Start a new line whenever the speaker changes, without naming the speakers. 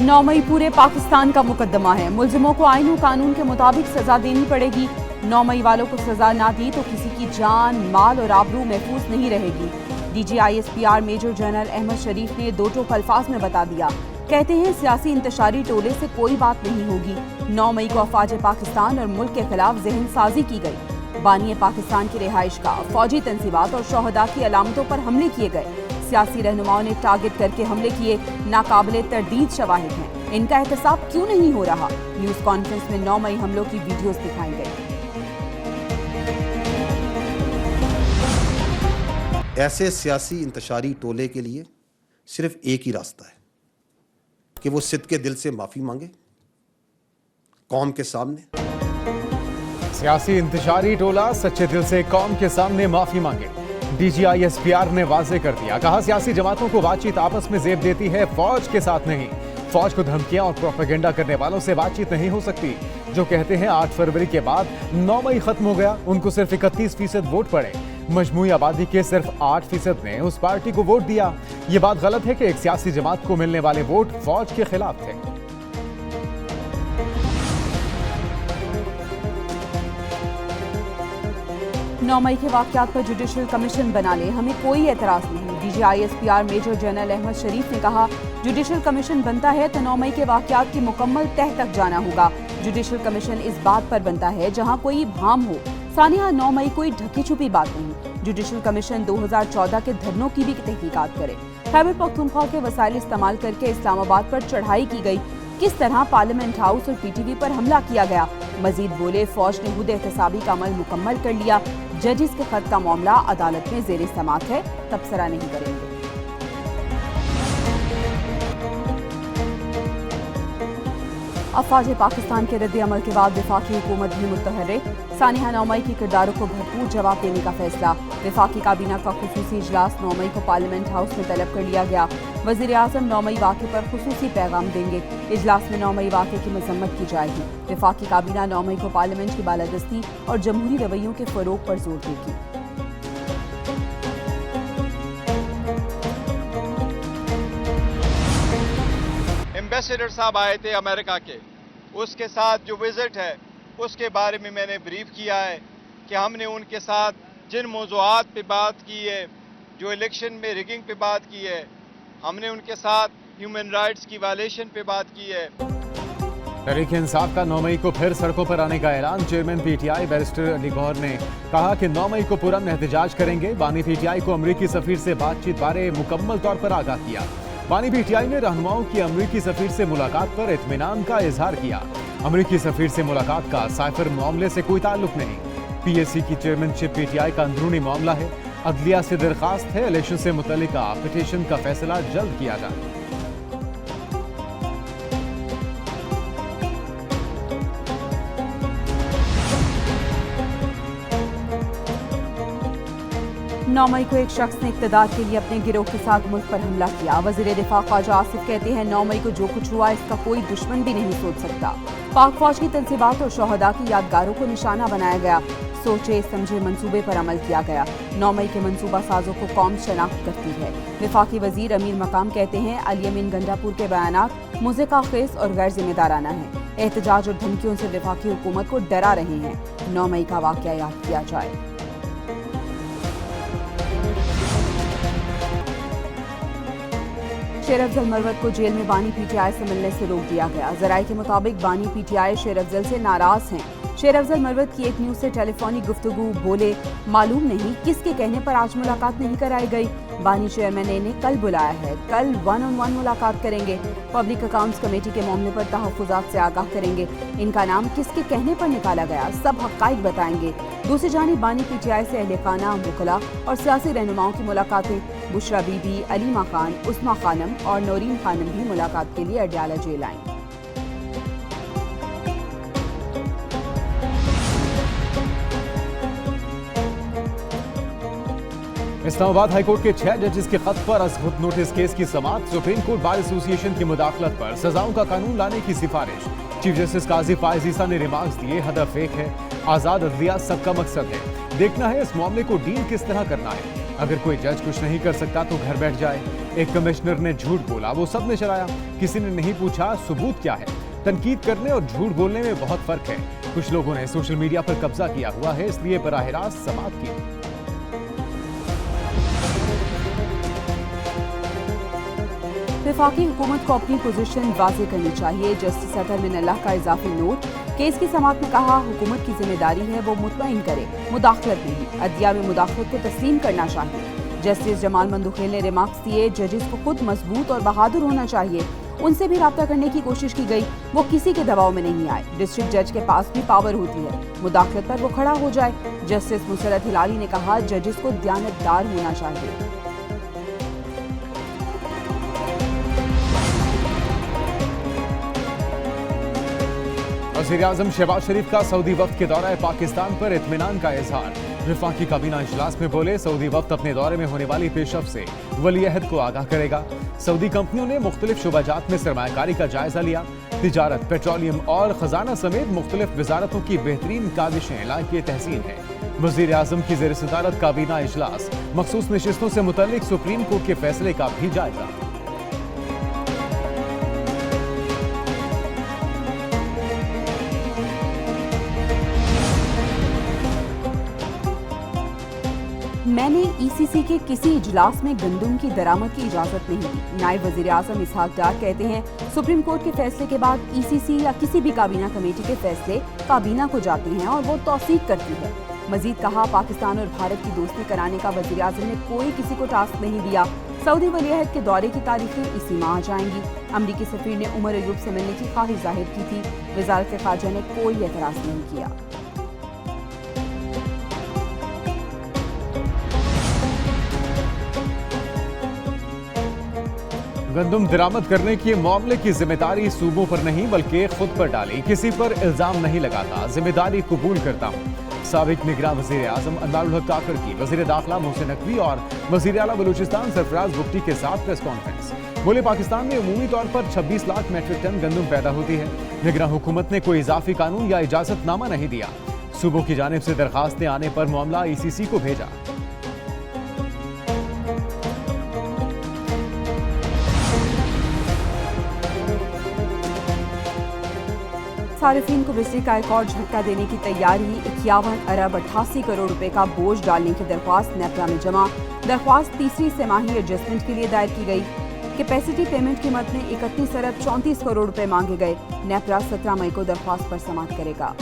9 मई पूरे पाकिस्तान का मुकदमा है। मुलजिमों को आईन और कानून के मुताबिक सजा देनी पड़ेगी। 9 मई वालों को सजा ना दी तो किसी की जान, माल और आबरू महफूज नहीं रहेगी। DGISPR मेजर जनरल अहमद शरीफ ने दो टोक अल्फाज में बता दिया। कहते हैं सियासी इंतशारी टोले से कोई बात नहीं होगी। 9 मई को अफवाज पाकिस्तान और मुल्क के खिलाफ जहन साजी की गई। बानी पाकिस्तान की रिहाइश का फौजी तंसीबात और शोहदा की अलामतों पर हमले किए गए। सियासी रहनुमाओं ने टारगेट करके हमले किए। नाकाबिले तरदीद शवाहिद हैं। इनका एहतसाब क्यों नहीं हो रहा? न्यूज कॉन्फ्रेंस में 9 मई हमलों की वीडियोस दिखाई गई।
ऐसे सियासी इंतशारी टोले के लिए सिर्फ एक ही रास्ता है कि वो सिद्ध के दिल से माफी मांगे कौम के सामने।
सियासी इंतशारी टोला सच्चे दिल से कौम के सामने माफी मांगे। DGISPR ने वाजे कर दिया। कहा सियासी जमातों को बातचीत आपस में जेब देती है, फौज के साथ नहीं। फौज को धमकियां और प्रोपेगेंडा करने वालों से बातचीत नहीं हो सकती। जो कहते हैं 8 फरवरी के बाद 9 मई खत्म हो गया, उनको सिर्फ 31% वोट पड़े। मजमूई आबादी के सिर्फ 8% ने उस पार्टी को वोट दिया। ये बात गलत है कि एक सियासी जमात को मिलने वाले वोट फौज के खिलाफ थे।
9 मई के वाकयात पर जुडिशल कमीशन बना ले, हमें कोई एतराज नहीं। DGISPR मेजर जनरल अहमद शरीफ ने कहा, जुडिशल कमीशन बनता है तो 9 मई के वाकयात की मुकम्मल तह तक जाना होगा। जुडिशल कमीशन इस बात पर बनता है जहां कोई भाम हो। सानिया, 9 मई कोई ढकी छुपी बात नहीं। जुडिशल कमीशन 2014 के धरनों की भी तहकीकात करे। खैबर पख्तूनख्वा के वसाइल इस्तेमाल करके इस्लामाबाद पर चढ़ाई की गई। किस तरह पार्लियामेंट हाउस और PTV पर हमला किया गया। मजीद बोले, फौज ने खुद एहतसाबी का अमल मुकम्मल कर लिया। जजिस के खत का मामला अदालत में जेर समाअत है, तबसरा नहीं करेंगे। अफवाज पाकिस्तान के रद्द अमल के बाद वफाकी हुकूमत भी मुतहर्रिक। सानिया, 9 मई की किरदारों को भरपूर जवाब देने का फैसला। वफाकी काबीना का खुसूसी इजलास 9 मई को पार्लियामेंट हाउस में तलब कर लिया गया। वज़ीर आज़म 9 मई वाक़े पर खुसूसी पैगाम देंगे। इजलास में 9 मई वाक़े की मजम्मत की जाएगी। वफाकी काबीना 9 मई को पार्लियामेंट की बालादस्ती और जमहूरी रवैयों के फ़रोग़ पर जोर देगी।
एम्बेसडर साहब आए थे अमेरिका के, उसके साथ जो विज़िट है उसके बारे में मैंने ब्रीफ किया है कि हमने उनके साथ जिन मौज़ूआत पे बात की है, जो इलेक्शन में रिगिंग पे बात की है, हमने उनके साथ ह्यूमन राइट्स की वायलेशन पे बात की है।
तहरीक इंसाफ का 9 मई को फिर सड़कों पर आने का ऐलान। Chairman PTI barrister Ali Gauhar ने कहा कि 9 मई को पुरअमन एहतजाज करेंगे। बानी PTI को अमरीकी सफीर से बातचीत बारे मुकम्मल तौर पर आगाह किया। बानी PTI ने रहनुमाओं की अमरीकी सफीर से मुलाकात पर इत्मीनान का इजहार किया। अमरीकी सफीर से मुलाकात का साइफर मामले से कोई ताल्लुक नहीं। PAC की चेयरमैनशिप PTI का अंदरूनी मामला है। अदलिया से दरखास्त है, इलेक्शन से मुतल्लिका पिटीशन का फैसला जल्द किया जाए।
नौ मई को एक शख्स ने इक़्तिदार के लिए अपने गिरोह के साथ मुल्क पर हमला किया। वज़ीर दिफा ख्वाजा आसिफ कहते हैं, 9 मई को जो कुछ हुआ इसका कोई दुश्मन भी नहीं सोच सकता। पाक फौज की तंसीबात और शोहदा की यादगारों को निशाना बनाया गया। सोचे समझे मंसूबे पर अमल किया गया। 9 मई के मंसूबा साजों को कौम शनाख्त करती है। वफाकी वजीर अमीर मकाम कहते हैं, अली अमीन गंडापुर के बयानात मुज़िका खेस और गैर जिम्मेदाराना है। एहतजाज और धमकियों से वफाकी हुकूमत को डरा रहे हैं। 9 मई का वाक़या याद किया जाए। शेर अफजल मरवत को जेल में बानी PTI से मिलने से रोक दिया गया। ज़राए के मुताबिक बानी PTI शेर अफजल से नाराज हैं। शेर अफजल मरवत की एक न्यूज़ से टेलीफोनिक गुफ्तगू बोले, मालूम नहीं किसके कहने पर आज मुलाकात नहीं कराई गई। बानी चेयरमैन ने इन्हें कल बुलाया है, कल 1-on-1 मुलाकात करेंगे। पब्लिक अकाउंट्स कमेटी के मामले पर तहफ़्फ़ुज़ात से आगाह करेंगे। इनका नाम किसके कहने पर निकाला गया, सब हक़ाइक़ बताएंगे। दूसरी जानिब बानी PTI से अहले खाना, मुखला और सियासी रहनुमाओं की मुलाकातें। बुशरा बीबी, अलीमा खान, उस्मा खानम और नौरीन खानम भी मुलाकात के लिए अडयाला जेल आईं।
इस्लामाबाद हाईकोर्ट के 6 जजेस के खत पर अज़खुद नोटिस केस की समाअत। सुप्रीम कोर्ट बार एसोसिएशन की मुदाखलत पर सजाओं का कानून लाने की सिफारिश। चीफ जस्टिस काजी फायज़ ईसा ने रिमार्क्स दिए, हदफ एक है, आज़ाद अदलिया सबका मकसद है। देखना है इस मामले को डील किस तरह करना है। अगर कोई जज कुछ नहीं कर सकता तो घर बैठ जाए। एक कमिश्नर ने झूठ बोला, वो सबने चलाया, किसी ने नहीं पूछा सबूत क्या है। तनकीद करने और झूठ बोलने में बहुत फर्क है। कुछ लोगों ने सोशल मीडिया पर कब्जा किया हुआ है, इसलिए बराह रास्त समाअत की।
वफाकी हुकूमत को अपनी पोजीशन वाज़ेह करनी चाहिए। जस्टिस अतर मिन अल्लाह का इजाफी नोट। केस की समाअत में कहा, हुकूमत की जिम्मेदारी है वो मुतमईन करे, मुदाखलत नहीं। अदलिया में मुदाखलत को तस्लीम करना चाहिए। जस्टिस जमाल मंदुखेल ने रिमार्क्स दिए, जजेस को खुद मजबूत और बहादुर होना चाहिए। उनसे भी राब्ता करने की कोशिश की गई, वो किसी के दबाव में नहीं आए। डिस्ट्रिक्ट जज के पास भी पावर होती है, मुदाखलत पर वो खड़ा हो जाए। जस्टिस मुसरत हिलाली ने कहा, जजेस को दयानतदार होना चाहिए।
वज़ीर-ए-आज़म शहबाज शरीफ का सऊदी वफ्द के दौरे पाकिस्तान पर इत्मीनान का इजहार। वफाकी काबीना इजलास में बोले, सऊदी वफ्द अपने दौरे में होने वाली पेशरफ से वली-अहद को आगाह करेगा। सऊदी कंपनियों ने मुख्तलिफ शुबाजात में सरमायाकारी का जायजा लिया। तिजारत, पेट्रोलियम और खजाना समेत मुख्तलिफ वजारतों की बेहतरीन काविशें लायक तहसीन है। वज़ीर-ए-आज़म की ज़ेर सदारत काबीना इजलास, मखसूस नशिस्तों से मुतल्लिक सुप्रीम कोर्ट के फैसले का भी जायजा।
मैंने ईसीसी के किसी इजलास में गंदम की दरामद की इजाजत नहीं दी। नायब वज़ीर आज़म इसहाक डार कहते हैं, सुप्रीम कोर्ट के फैसले के बाद ईसीसी या किसी भी काबीना कमेटी के फैसले काबीना को जाते हैं और वो तौसीक करती है। मजीद कहा, पाकिस्तान और भारत की दोस्ती कराने का वज़ीर आज़म ने कोई किसी को टास्क नहीं दिया। सऊदी वली-अहद के दौरे की तारीखें इसी माह आ जाएंगी। अमरीकी सफीर ने उमर अयूब से मिलने की ख्वाहिश जाहिर की थी। वज़ारत ख़ारजा ने कोई एतराज़ नहीं किया।
गंदम दरामद करने के मामले की जिम्मेदारी सूबों पर नहीं बल्कि खुद पर डाली। किसी पर इल्जाम नहीं लगाता, जिम्मेदारी कबूल करता हूँ। साबिक निगरान वज़ीर आज़म अनवारुल हक काकड़ की वज़ीर दाखिला मोहसिन नकवी और वज़ीर आला बलूचिस्तान सरफराज बुगटी के साथ प्रेस कॉन्फ्रेंस। बोले, पाकिस्तान में अमूमी तौर पर 26 लाख मेट्रिक टन गंदम पैदा होती है। निगरान हुकूमत ने कोई इजाफी कानून या इजाजतनामा नहीं दिया। सूबों की जानिब से दरखास्तें आने पर मामला ईसीसी को भेजा।
सारिफीन को बिजली का एक और झटका देने की तैयारी। 51 अरब 88 करोड़ रुपए का बोझ डालने की दरख्वास्त नेपरा में जमा। दरख्वास्त तीसरी तिमाही एडजस्टमेंट के लिए दायर की गई। कैपेसिटी पेमेंट की मद में 31 अरब 34 करोड़ रुपए मांगे गए। नेपरा 17 मई को दरख्वास्त पर समाअत करेगा।